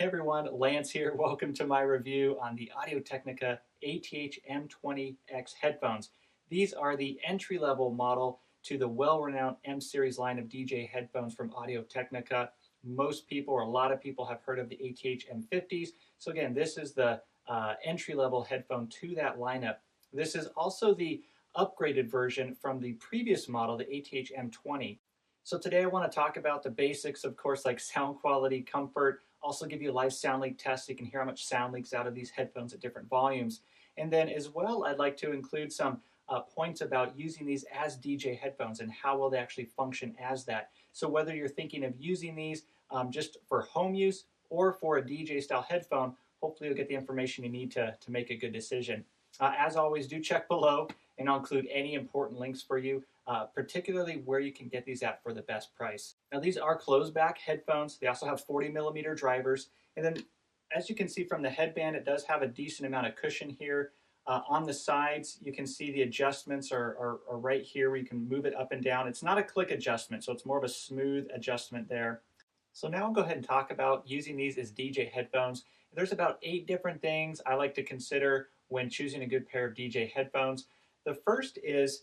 Hey everyone, Lance here. Welcome to my review on the Audio-Technica ATH-M20X headphones. These are the entry-level model to the well-renowned M-series line of DJ headphones from Audio-Technica. Most people, or a lot of people, have heard of the ATH-M50s. So again, this is the entry-level headphone to that lineup. This is also the upgraded version from the previous model, the ATH-M20. So today I want to talk about the basics, of course, like sound quality, comfort, also give you a live sound leak test so you can hear how much sound leaks out of these headphones at different volumes. And then as well, I'd like to include some points about using these as DJ headphones and how will they actually function as that. So whether you're thinking of using these just for home use or for a DJ style headphone, hopefully you'll get the information you need to make a good decision. As always, do check below and I'll include any important links for you, particularly where you can get these at for the best price. Now these are closed back headphones. They also have 40mm drivers. And then as you can see from the headband, it does have a decent amount of cushion here. On the sides, you can see the adjustments are right here where you can move it up and down. It's not a click adjustment, so it's more of a smooth adjustment there. So now I'll go ahead and talk about using these as DJ headphones. There's about 8 different things I like to consider when choosing a good pair of DJ headphones. The first is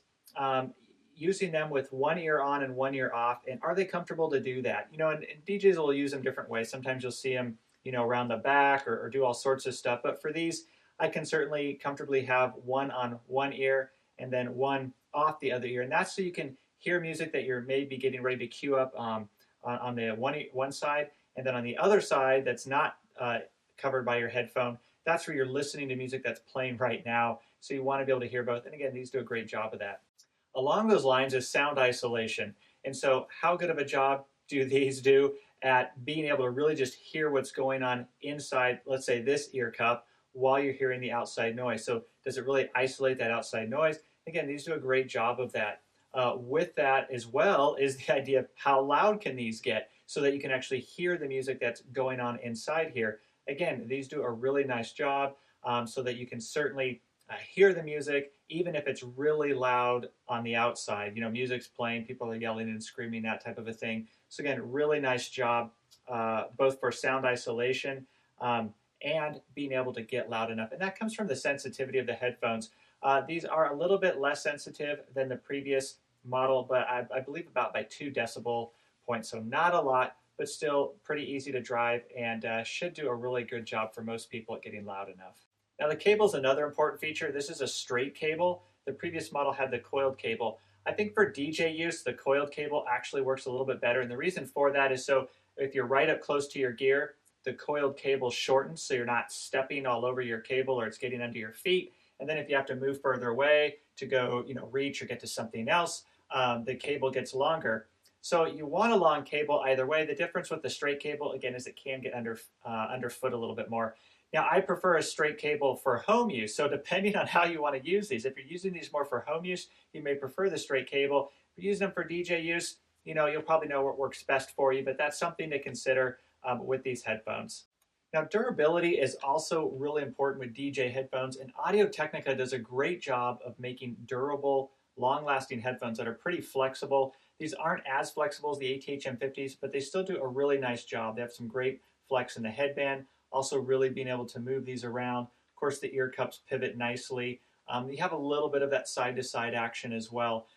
using them with one ear on and one ear off, and are they comfortable to do that? You know, and DJs will use them different ways. Sometimes you'll see them, you know, around the back or do all sorts of stuff. But for these, I can certainly comfortably have one on one ear and then one off the other ear, and that's so you can hear music that you're maybe getting ready to cue up on the one side, and then on the other side that's not covered by your headphone, that's where you're listening to music that's playing right now. So you want to be able to hear both. And again, these do a great job of that. Along those lines is sound isolation. And so how good of a job do these do at being able to really just hear what's going on inside, let's say this ear cup, while you're hearing the outside noise? So does it really isolate that outside noise? Again, these do a great job of that. With that as well is the idea of how loud can these get so that you can actually hear the music that's going on inside here. Again, these do a really nice job so that you can certainly hear the music, even if it's really loud on the outside. You know, music's playing, people are yelling and screaming, that type of a thing. So again, really nice job, both for sound isolation and being able to get loud enough. And that comes from the sensitivity of the headphones. These are a little bit less sensitive than the previous model, but I believe about by 2 decibel points. So not a lot, but still pretty easy to drive and should do a really good job for most people at getting loud enough. Now the cable is another important feature. This is a straight cable. The previous model had the coiled cable. I think for DJ use, the coiled cable actually works a little bit better. And the reason for that is so if you're right up close to your gear, the coiled cable shortens so you're not stepping all over your cable or it's getting under your feet. And then if you have to move further away to go, you know, reach or get to something else, the cable gets longer. So you want a long cable either way. The difference with the straight cable, again, is it can get underfoot a little bit more. Now, I prefer a straight cable for home use. So depending on how you want to use these, if you're using these more for home use, you may prefer the straight cable. If you're using them for DJ use, you know, you'll probably know what works best for you, but that's something to consider with these headphones. Now, durability is also really important with DJ headphones, and Audio-Technica does a great job of making durable, long-lasting headphones that are pretty flexible. These aren't as flexible as the ATH-M50s, but they still do a really nice job. They have some great flex in the headband, also really being able to move these around. Of course, the ear cups pivot nicely. You have a little bit of that side-to-side action as well.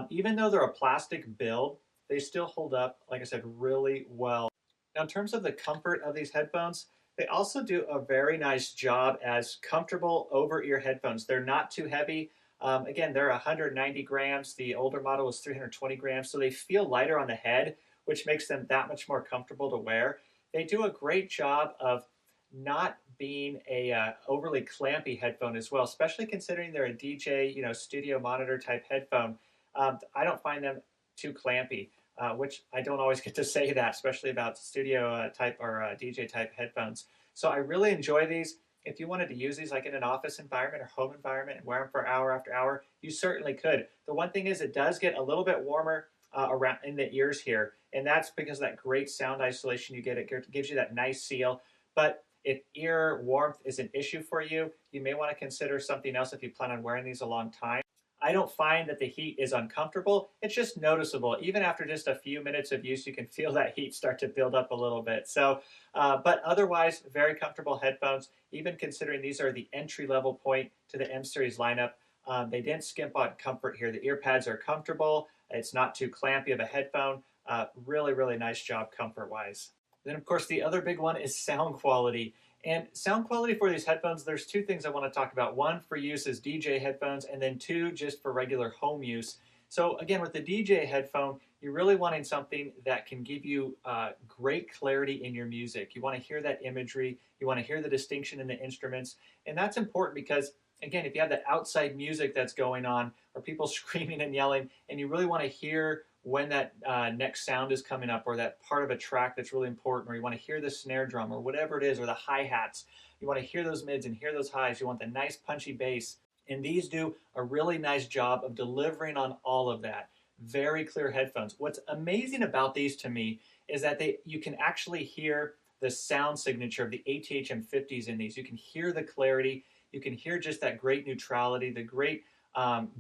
Even though they're a plastic build, they still hold up, like I said, really well. Now, in terms of the comfort of these headphones, they also do a very nice job as comfortable over-ear headphones. They're not too heavy. Again, they're 190 grams. The older model was 320 grams, so they feel lighter on the head, which makes them that much more comfortable to wear. They do a great job of not being a overly clampy headphone as well, especially considering they're a DJ, you know, studio monitor type headphone. I don't find them too clampy, which I don't always get to say that, especially about studio type or DJ type headphones. So I really enjoy these. If you wanted to use these like in an office environment or home environment and wear them for hour after hour, you certainly could. The one thing is it does get a little bit warmer around in the ears here, and that's because of that great sound isolation you get. It gives you that nice seal. But if ear warmth is an issue for you, you may want to consider something else if you plan on wearing these a long time. I don't find that the heat is uncomfortable. It's just noticeable. Even after just a few minutes of use, you can feel that heat start to build up a little bit. So, but otherwise, very comfortable headphones, even considering these are the entry-level point to the M series lineup. They didn't skimp on comfort here. The ear pads are comfortable. It's not too clampy of a headphone. Really, really nice job comfort-wise. Then, of course, the other big one is sound quality. And sound quality for these headphones, there's two things I want to talk about. One for use as DJ headphones, and then two just for regular home use. So again, with the DJ headphone, you're really wanting something that can give you great clarity in your music. You want to hear that imagery. You want to hear the distinction in the instruments. And that's important because, again, if you have the outside music that's going on or people screaming and yelling, and you really want to hear when that next sound is coming up, or that part of a track that's really important, or you want to hear the snare drum or whatever it is, or the hi-hats, you want to hear those mids and hear those highs, you want the nice punchy bass, and these do a really nice job of delivering on all of that. Very clear headphones. What's amazing about these to me is that you can actually hear the sound signature of the ATH-M50s in these. You can hear the clarity, you can hear just that great neutrality, the great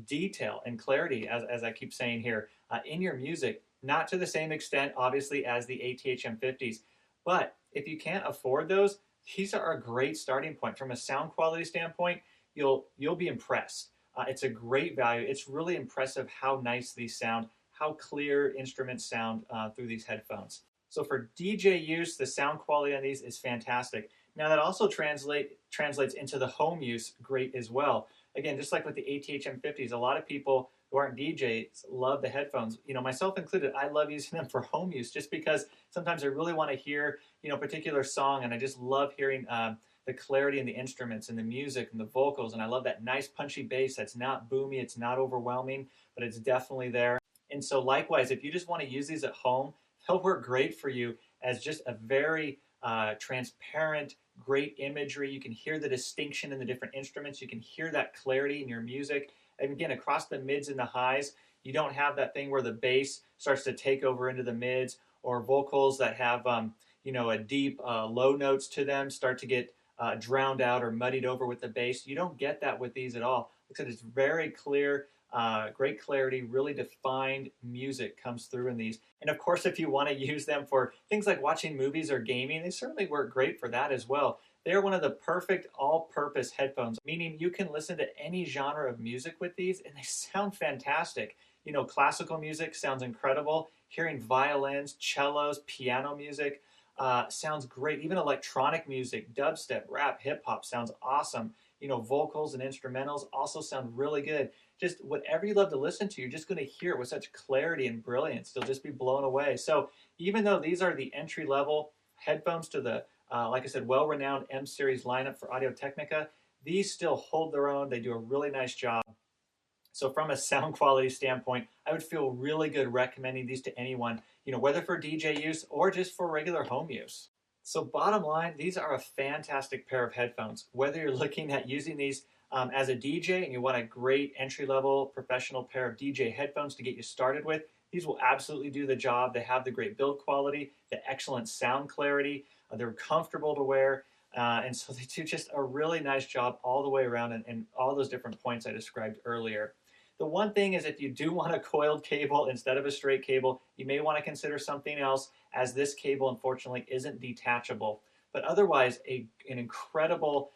detail and clarity, as I keep saying here, in your music. Not to the same extent, obviously, as the ATH-M50s, but if you can't afford those, these are a great starting point. From a sound quality standpoint, you'll be impressed. It's a great value. It's really impressive how nice these sound, how clear instruments sound through these headphones. So for DJ use, the sound quality on these is fantastic. Now that also translates into the home use great as well. Again, just like with the ATH-M50s, a lot of people who aren't DJs love the headphones. You know, myself included, I love using them for home use just because sometimes I really want to hear, a particular song, and I just love hearing the clarity in the instruments and the music and the vocals, and I love that nice punchy bass that's not boomy, it's not overwhelming, but it's definitely there. And so likewise, if you just want to use these at home, they'll work great for you as just a very transparent, great imagery. You can hear the distinction in the different instruments. You can hear that clarity in your music. And again, across the mids and the highs, you don't have that thing where the bass starts to take over into the mids, or vocals that have, a deep low notes to them start to get drowned out or muddied over with the bass. You don't get that with these at all. Like I said, it's very clear, great clarity, really defined music comes through in these. And of course, if you want to use them for things like watching movies or gaming, they certainly work great for that as well. They're one of the perfect all-purpose headphones, meaning you can listen to any genre of music with these and they sound fantastic. Classical music sounds incredible. Hearing violins, cellos, piano music sounds great. Even electronic music, dubstep, rap, hip-hop sounds awesome. Vocals and instrumentals also sound really good. Just whatever you love to listen to, you're just going to hear it with such clarity and brilliance. You'll just be blown away. So even though these are the entry-level headphones to the, like I said, well-renowned M series lineup for Audio-Technica, these still hold their own. They do a really nice job. So from a sound quality standpoint, I would feel really good recommending these to anyone, whether for DJ use or just for regular home use. So bottom line, these are a fantastic pair of headphones. Whether you're looking at using these as a DJ and you want a great entry-level professional pair of DJ headphones to get you started with, these will absolutely do the job. They have the great build quality, the excellent sound clarity, they're comfortable to wear, and so they do just a really nice job all the way around in all those different points I described earlier. The one thing is, if you do want a coiled cable instead of a straight cable, you may want to consider something else, as this cable unfortunately isn't detachable. But otherwise, an incredible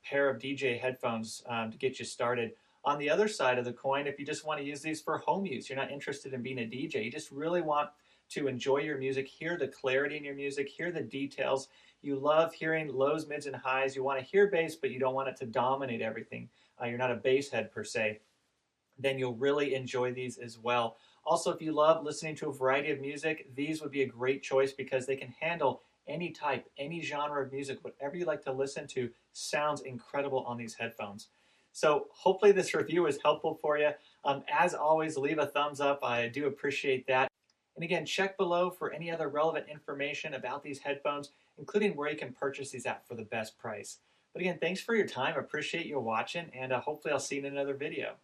pair of DJ headphones to get you started. On the other side of the coin, if you just want to use these for home use, you're not interested in being a DJ, you just really want to enjoy your music, hear the clarity in your music, hear the details. You love hearing lows, mids, and highs. You want to hear bass, but you don't want it to dominate everything. You're not a bass head per se. Then you'll really enjoy these as well. Also, if you love listening to a variety of music, these would be a great choice because they can handle any type, any genre of music. Whatever you like to listen to sounds incredible on these headphones. So hopefully this review is helpful for you. As always, leave a thumbs up. I do appreciate that. And again, check below for any other relevant information about these headphones, including where you can purchase these at for the best price. But again, thanks for your time. I appreciate you watching, and hopefully I'll see you in another video.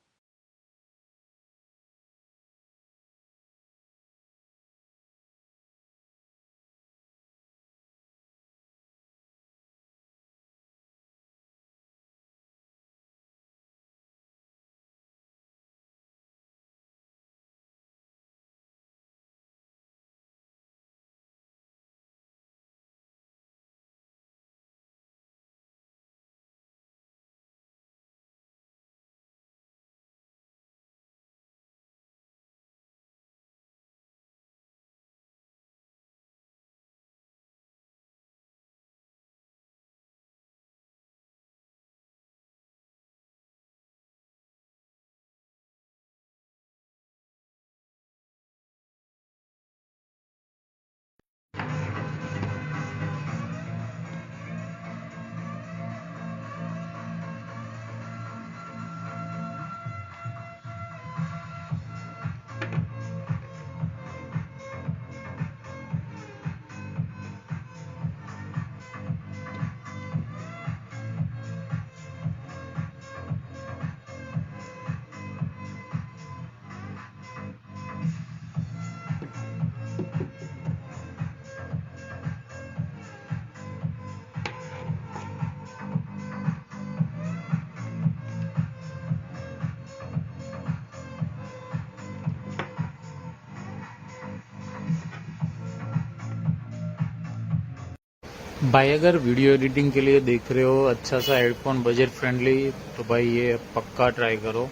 भाई अगर video editing के लिए देख रहे हो अच्छा सा headphone budget friendly, तो भाई ये पक्का ट्राई करो।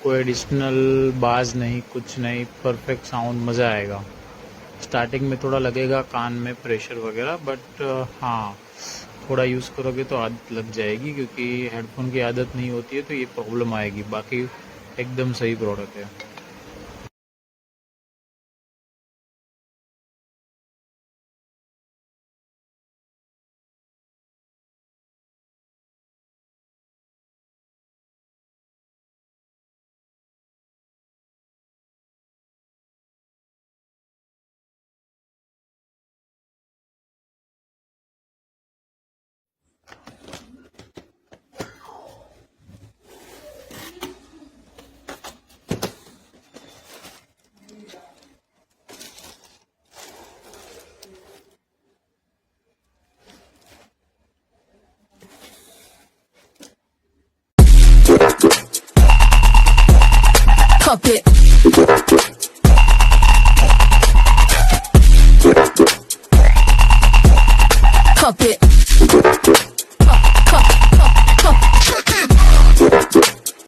कोई एडिशनल बाज नहीं, कुछ नहीं, परफेक्ट साउंड, मज़ा आएगा। स्टार्टिंग में थोड़ा लगेगा कान में प्रेशर वगैरह, बट हाँ थोड़ा यूज़ करोगे तो आदत लग जाएगी, क्योंकि हेडफोन की आदत नहीं होती है तो ये प्रॉब्लम आएगी। बाकी एकदम सही प्रोडक्ट है। Pump it. Pump it.